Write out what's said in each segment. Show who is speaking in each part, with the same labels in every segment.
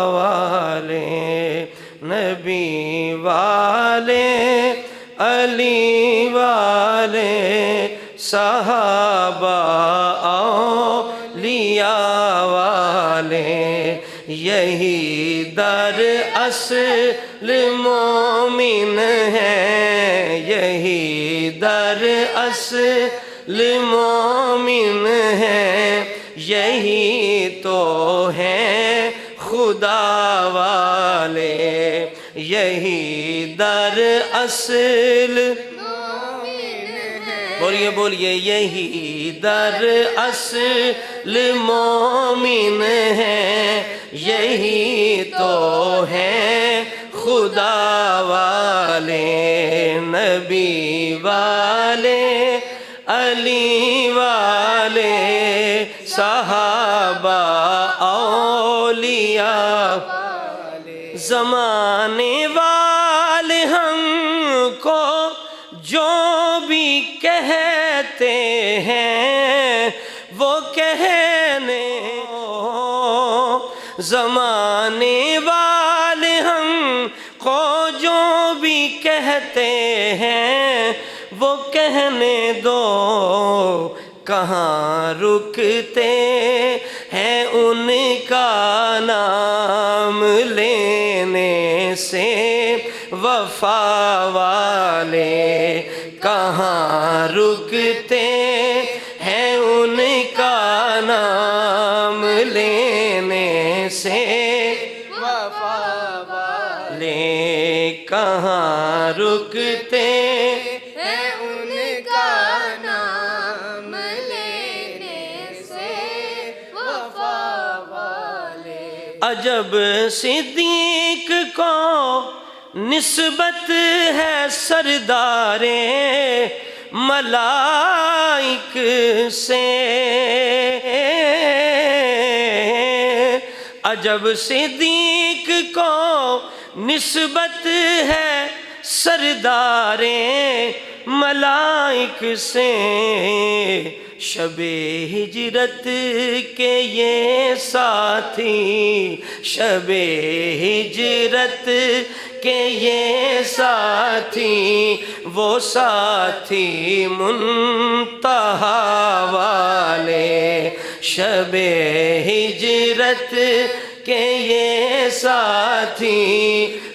Speaker 1: والے نبی والے علی والے صحابہ اولیاء والے یہی در اصل مومن ہے یہی در اصل مومن ہے یہی تو ہیں خدا والے یہی در اصل بولیے بولیے یہی در اصل مومن ہے یہی تو ہیں خدا والے نبی والے علی والے صحابہ اولیاء زمانے والے ہم کو جو بھی کہتے ہیں وہ کہنے زمانے والے ہم کو جو بھی کہتے ہیں وہ کہنے دو کہاں رکتے ہیں ان کا نام لینے سے وفا والے کہاں رکتے ہیں ان کا نام لینے سے وفا والے کہاں رکتے
Speaker 2: ہیں ان کا نام لینے سے وفا والے
Speaker 1: عجب صدیق کو نسبت ہے سردار ملائک سے عجب صدیق کو نسبت ہے سردار ملائک سے شب ہجرت کے یہ ساتھی شب ہجرت کے یہ ساتھی وہ ساتھی منتہا والے شب ہجرت کہ یہ ساتھی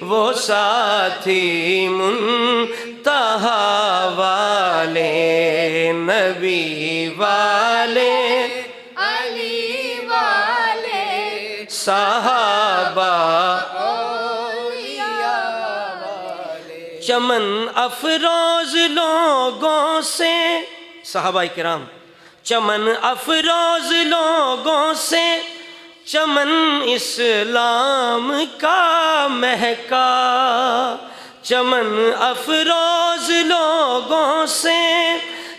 Speaker 1: وہ ساتھی منتہا والے نبی والے
Speaker 2: علی والے
Speaker 1: صحابہ
Speaker 2: اولیاء والے
Speaker 1: چمن افروز لوگوں سے صحابہ کرام چمن افروز لوگوں سے چمن اسلام کا مہکا چمن افروز لوگوں سے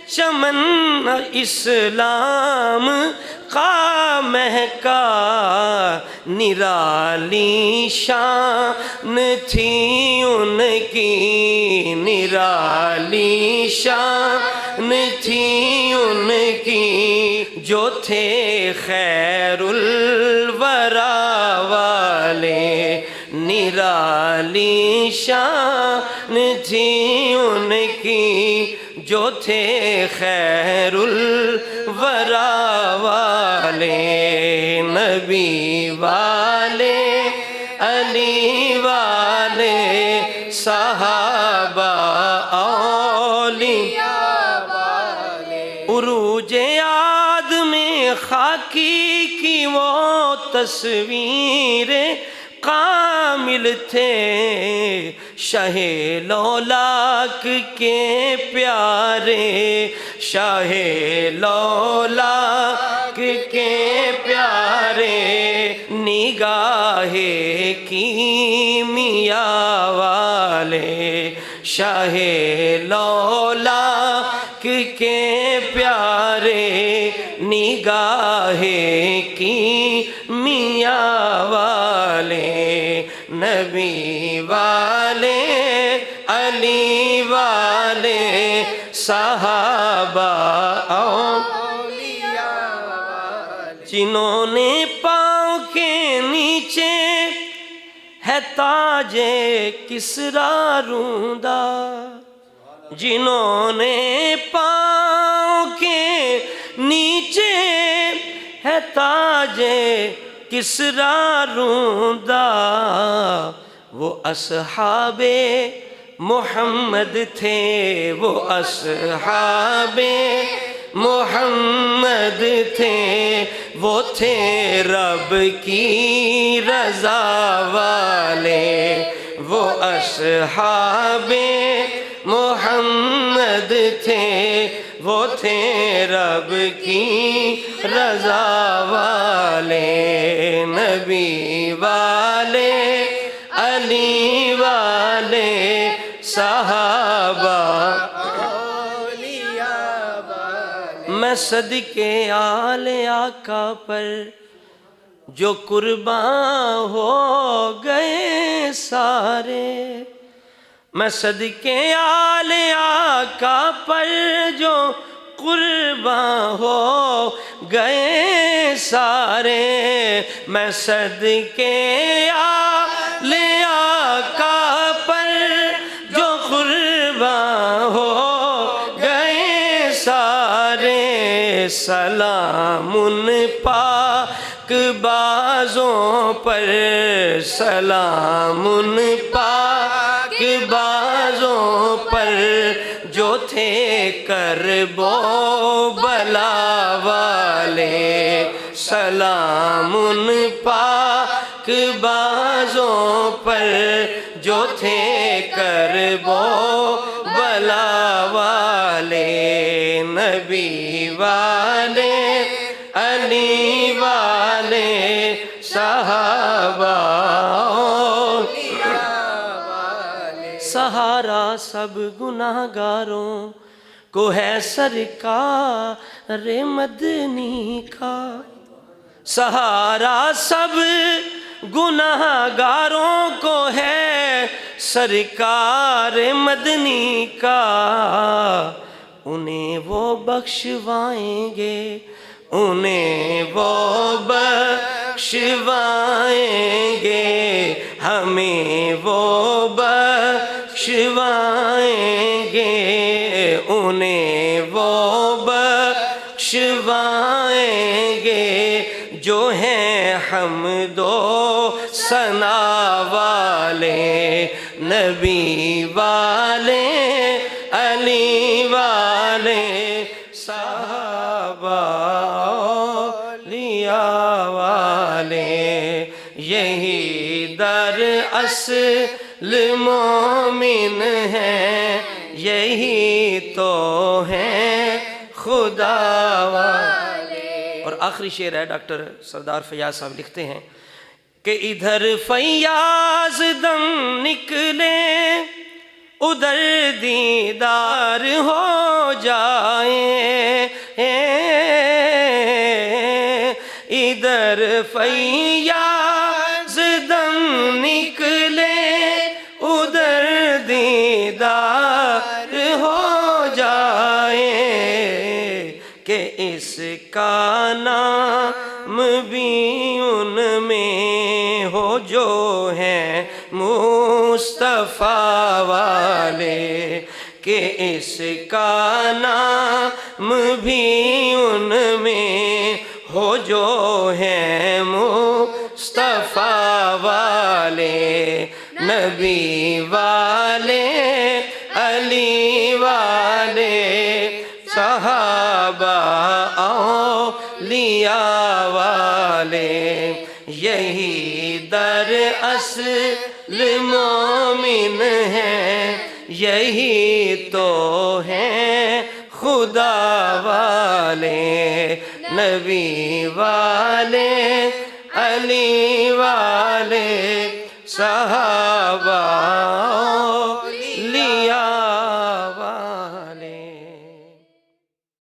Speaker 1: چمن اسلام کا مہکا نرالی شان تھی ان کی نرالی شان تھی ان کی جو تھے خیر الورا والے نرالی شان تھی ان کی جو تھے خیر الورا والے نبی والے علی والے صحابہ اولیاء عروج یاد میں خاکی کی وہ تصویر کامل تھے شاہ لولاک کے پیارے شاہ لولاک کے پیارے نگاہ کیمیا والے شاہ لولاک کے پیارے نگاہ کیمیا والے نبی والے علی والے صحابہ اولیاء والے جنہوں نے پاؤں کے ہے تاج کسریٰ روندا، جنہوں نے پاؤں کے نیچے ہے تاج کسریٰ روندا، وہ اصحاب محمد تھے، وہ اصحاب محمد تھے، وہ تھے رب کی رضا والے، وہ اصحاب محمد تھے، وہ تھے رب کی رضا والے، نبی والے علی والے صحابہ، میں صدقے آل آقا پر جو قربان ہو گئے سارے، میں صدقے آل آقا پر جو قربان ہو گئے سارے، میں صدقے آل آقا پر جو قربان ہو گئے سارے، سلام ان پاک بازوں پر، سلام ان پاک بازوں پر جو تھے کرب و بلا والے، سلام ان پاک بازوں پر جو تھے کرب و بلا والے، نبی والے علی والے صحابہ، سہارا سب گناہگاروں کو ہے سرکار مدنی کا، سہارا سب گناہگاروں کو ہے سرکار مدنی کا، انہیں وہ بخشوائیں گے، انہیں وہ بخشوائیں گے، ہمیں وہ بخشوائیں گے، انہیں وہ بخشوائیں گے جو ہیں حمد و ثنا والے، نبی والے علی والے صحابہ اولیاء والے، یہی در اصل مومن ہیں، یہی تو ہیں خدا والے۔ اور آخری شعر ہے، ڈاکٹر سردار فیاض صاحب لکھتے ہیں کہ ادھر فیاض دم نکلے ادھر دیدار ہو جائے، ادھر فیاض دم نکلے ادھر دیدار ہو جائے، کہ اس کا نام بھی ان میں ہو جو ہیں مصطفیٰ والے، کہ اس کا نام بھی ان میں ہو جو ہیں مصطفیٰ والے، نبی والے علی والے صحابہ اولیاء والے، یہی در اصل مومن ہیں، یہی تو ہیں خدا والے، نبی والے علی والے صحابہ